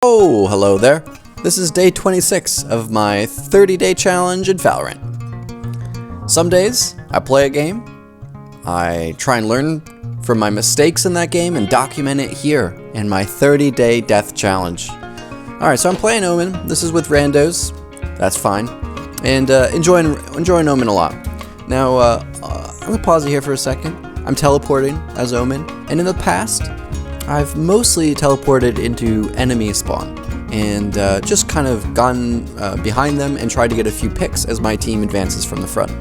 Oh, hello there. This is day 26 of my 30-day challenge in Valorant. Some days, I play a game, I try and learn from my mistakes in that game and document it here in my 30-day death challenge. Alright, so I'm playing Omen. This is with randos. That's fine. And enjoying Omen a lot. Now, I'm going to pause it here for a second. I'm teleporting as Omen, and in the past, I've mostly teleported into enemy spawn and just kind of gone behind them and tried to get a few picks as my team advances from the front.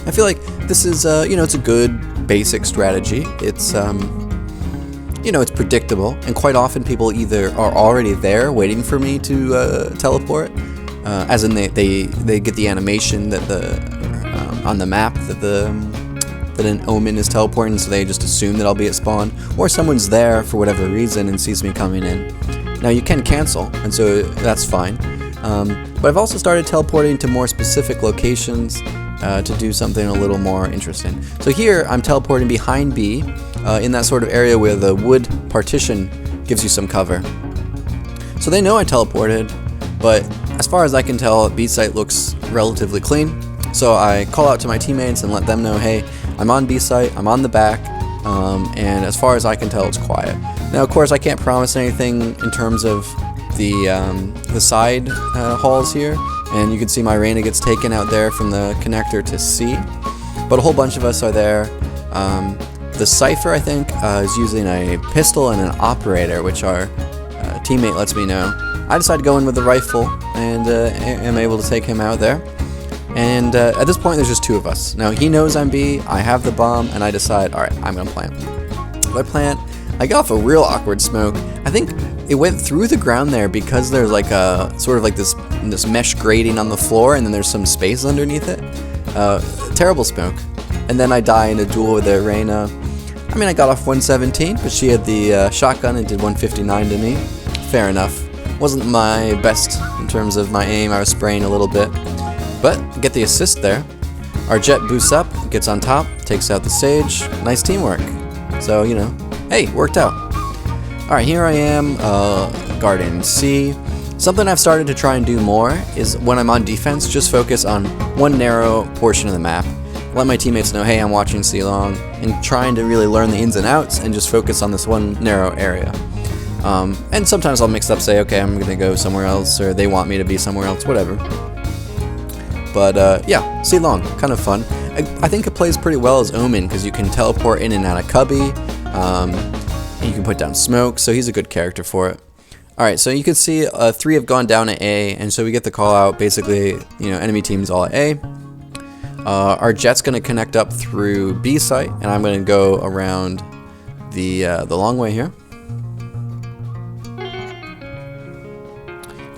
I feel like this is, it's a good basic strategy. It's, it's predictable, and quite often people either are already there waiting for me to teleport, as in they get the animation that on the map that an Omen is teleporting, so they just assume that I'll be at spawn, or someone's there for whatever reason and sees me coming in. Now you can cancel, and so that's fine, but I've also started teleporting to more specific locations to do something a little more interesting. So here I'm teleporting behind B, in that sort of area where the wood partition gives you some cover. So they know I teleported, but as far as I can tell, B site looks relatively clean. So I call out to my teammates and let them know, hey, I'm on B site, I'm on the back, and as far as I can tell, it's quiet. Now, of course, I can't promise anything in terms of the side halls here, and you can see my Reyna gets taken out there from the connector to C, but a whole bunch of us are there. The Cypher, I think, is using a pistol and an operator, which our teammate lets me know. I decide to go in with the rifle and am able to take him out there. And at this point, there's just two of us. Now, he knows I'm B, I have the bomb, and I decide, alright, I'm gonna plant. So I plant, I get off a real awkward smoke. I think it went through the ground there because there's like a, sort of like this mesh grating on the floor, and then there's some space underneath it. Terrible smoke. And then I die in a duel with the Reyna. I mean, I got off 117, but she had the shotgun and did 159 to me. Fair enough. Wasn't my best in terms of my aim, I was spraying a little bit. But get the assist there. Our Jet boosts up, gets on top, takes out the Sage. Nice teamwork. So, hey, worked out. Alright, here I am, guarding C. Something I've started to try and do more is when I'm on defense, just focus on one narrow portion of the map. Let my teammates know, hey, I'm watching C long, and trying to really learn the ins and outs and just focus on this one narrow area. And sometimes I'll mix up, say, okay, I'm gonna go somewhere else, or they want me to be somewhere else, whatever. But yeah, C long, kind of fun. I think it plays pretty well as Omen because you can teleport in and out of cubby, and you can put down smoke, so he's a good character for it. Alright, so you can see 3 have gone down at A, and so we get the call out, basically, enemy team's all at A. Our Jet's going to connect up through B site, and I'm going to go around the long way here.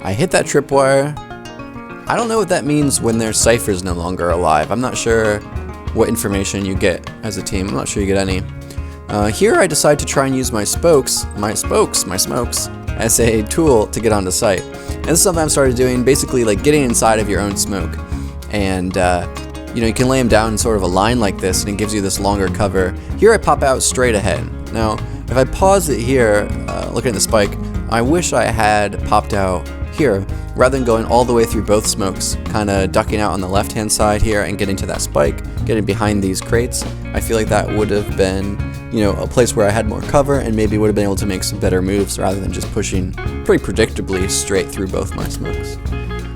I hit that tripwire. I don't know what that means when their Cypher's no longer alive. I'm not sure what information you get as a team. I'm not sure you get any. Here I decide to try and use my smokes, as a tool to get onto site. And this is something I've started doing, basically like getting inside of your own smoke. And, you can lay them down in sort of a line like this, and it gives you this longer cover. Here I pop out straight ahead. Now, if I pause it here, looking at the spike, I wish I had popped out here, rather than going all the way through both smokes, kind of ducking out on the left-hand side here and getting to that spike, getting behind these crates. I feel like that would have been, a place where I had more cover and maybe would have been able to make some better moves rather than just pushing pretty predictably straight through both my smokes.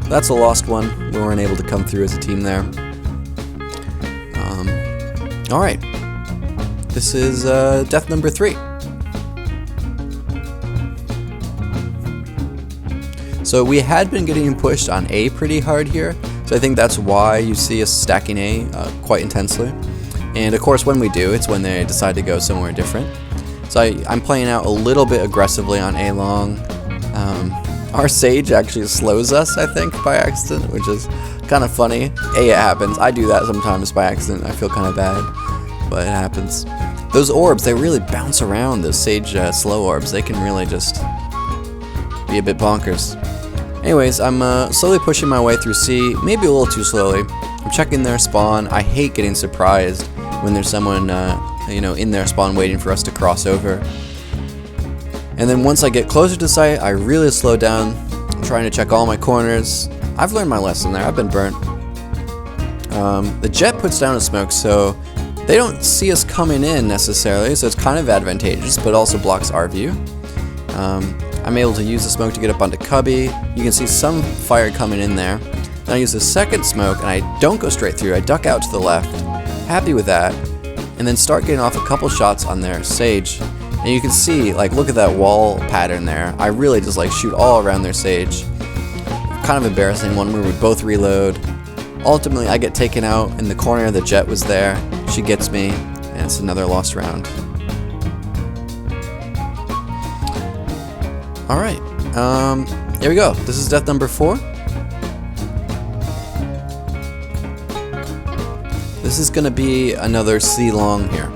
That's a lost one. We weren't able to come through as a team there. Alright. This is death number 3. So we had been getting pushed on A pretty hard here, so I think that's why you see us stacking A quite intensely. And of course when we do, it's when they decide to go somewhere different. So I'm playing out a little bit aggressively on A long. Our Sage actually slows us, I think, by accident, which is kind of funny. It happens. I do that sometimes by accident. I feel kind of bad, but it happens. Those orbs, they really bounce around, those Sage slow orbs. They can really just be a bit bonkers. Anyways, I'm slowly pushing my way through C, maybe a little too slowly. I'm checking their spawn. I hate getting surprised when there's someone, in their spawn waiting for us to cross over. And then once I get closer to sight, I really slow down, trying to check all my corners. I've learned my lesson there. I've been burnt. The jet puts down a smoke, so they don't see us coming in necessarily, so it's kind of advantageous, but also blocks our view. I'm able to use the smoke to get up onto Cubby. You can see some fire coming in there. Then I use the second smoke, and I don't go straight through. I duck out to the left. Happy with that. And then start getting off a couple shots on their Sage. And you can see, like, look at that wall pattern there. I really just, like, shoot all around their Sage. Kind of embarrassing one where we both reload. Ultimately, I get taken out in the corner. The jet was there. She gets me, and it's another lost round. Alright, here we go. This is death number 4. This is going to be another C long here.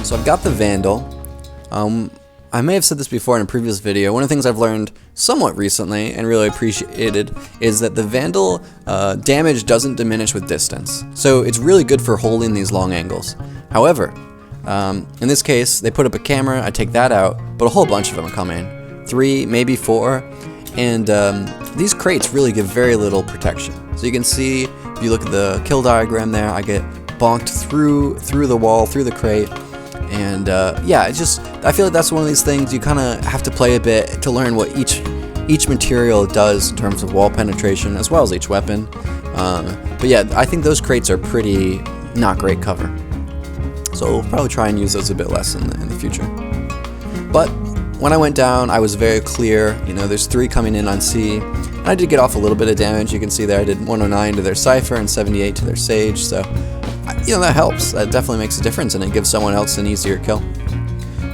So I've got the Vandal. I may have said this before in a previous video. One of the things I've learned somewhat recently and really appreciated is that the Vandal damage doesn't diminish with distance. So it's really good for holding these long angles. However, in this case, they put up a camera, I take that out, but a whole bunch of them are coming. 3, maybe 4, and these crates really give very little protection. So you can see, if you look at the kill diagram there, I get bonked through the wall, through the crate, and yeah, it's just, I feel like that's one of these things you kind of have to play a bit to learn what each material does in terms of wall penetration, as well as each weapon. But yeah, I think those crates are pretty not great cover. So we'll probably try and use those a bit less in the future. But when I went down, I was very clear. You know, there's 3 coming in on C. And I did get off a little bit of damage. You can see there I did 109 to their Cypher and 78 to their Sage. So, you know, that helps. That definitely makes a difference, and it gives someone else an easier kill.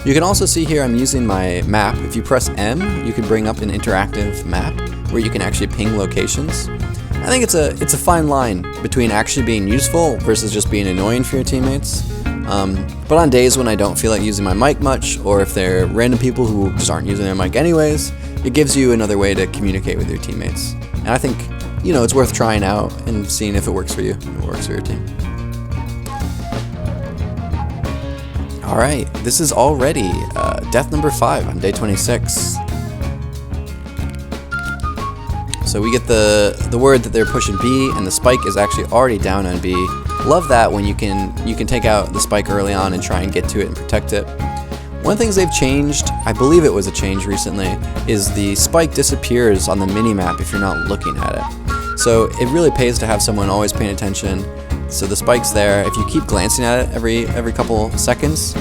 You can also see here I'm using my map. If you press M, you can bring up an interactive map where you can actually ping locations. I think it's a fine line between actually being useful versus just being annoying for your teammates. But on days when I don't feel like using my mic much, or if they're random people who just aren't using their mic anyways, it gives you another way to communicate with your teammates. And I think, you know, it's worth trying out and seeing if it works for you and it works for your team. Alright, this is already death number 5 on day 26. So we get the word that they're pushing B, and the spike is actually already down on B. Love that when you can take out the spike early on and try and get to it and protect it. One of the things they've changed, I believe it was a change recently, is the spike disappears on the mini-map if you're not looking at it. So it really pays to have someone always paying attention. So the spike's there. If you keep glancing at it every couple seconds,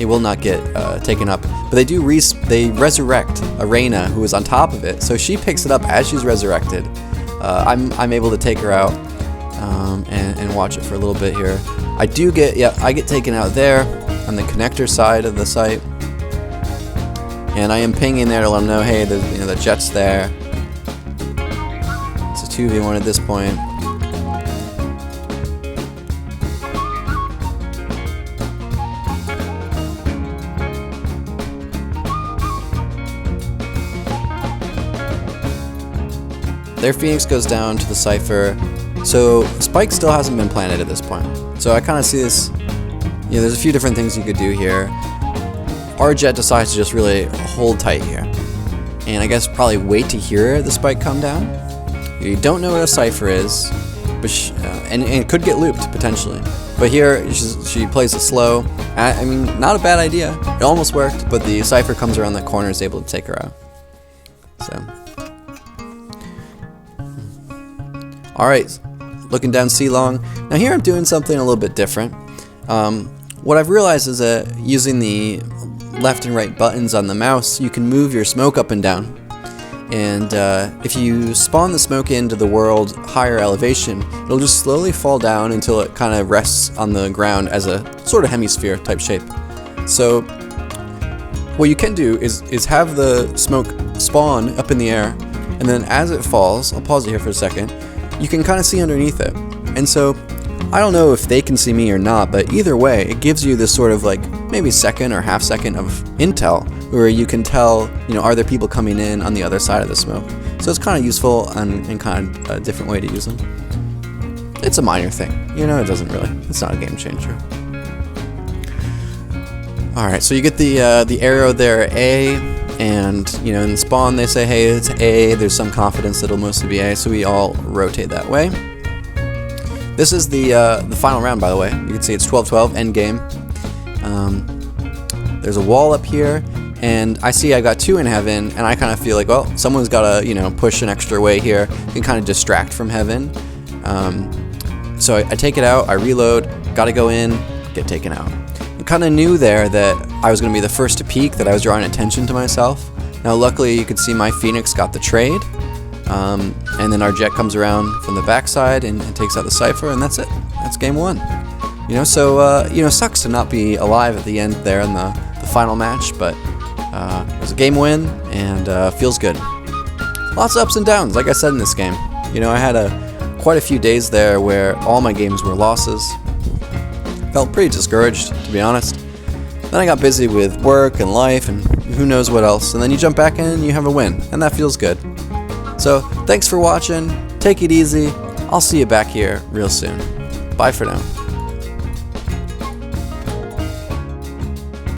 it will not get taken up. But they resurrect Arena, who is on top of it, so she picks it up as she's resurrected. I'm able to take her out and watch it for a little bit here. I get taken out there on the connector side of the site, and I am pinging there to let them know, hey, the jet's there. It's a 2v1 at this point. Their Phoenix goes down to the Cypher, so Spike still hasn't been planted at this point. So I kind of see this, you know, there's a few different things you could do here. Our jet decides to just really hold tight here, and I guess probably wait to hear the Spike come down. You don't know what a Cypher is, but and it could get looped potentially. But here she plays it slow. I mean, not a bad idea. It almost worked, but the Cypher comes around the corner and is able to take her out. So. Alright, looking down C long. Now here I'm doing something a little bit different. What I've realized is that using the left and right buttons on the mouse, you can move your smoke up and down. And if you spawn the smoke into the world higher elevation, it'll just slowly fall down until it kind of rests on the ground as a sort of hemisphere type shape. So what you can do is have the smoke spawn up in the air, and then as it falls, I'll pause it here for a second, you can kind of see underneath it. And so, I don't know if they can see me or not, but either way, it gives you this sort of like maybe second or half second of intel where you can tell, you know, are there people coming in on the other side of the smoke. So it's kind of useful and kind of a different way to use them. it's a minor thing. You know, it's not a game changer. Alright, so you get the arrow there, A, and, you know, in the spawn they say, hey, it's A, there's some confidence that it'll mostly be A, so we all rotate that way. This is the final round, by the way. You can see it's 12-12, end game. There's a wall up here, and I see I got 2 in heaven, and I kind of feel like, well, someone's got to, you know, push an extra way here. You can kind of distract from heaven. So I take it out, I reload, got to go in, get taken out. I kind of knew there that I was going to be the first to peek, that I was drawing attention to myself. Now luckily you could see my Phoenix got the trade, and then our jet comes around from the backside and takes out the Cypher, and that's it. That's game 1. You know, so you know, sucks to not be alive at the end there in the final match, but it was a game win, and feels good. Lots of ups and downs, like I said in this game. You know, I had quite a few days there where all my games were losses. Felt pretty discouraged, to be honest. Then I got busy with work and life and who knows what else, and then you jump back in and you have a win, and that feels good. So, thanks for watching, take it easy, I'll see you back here real soon. Bye for now.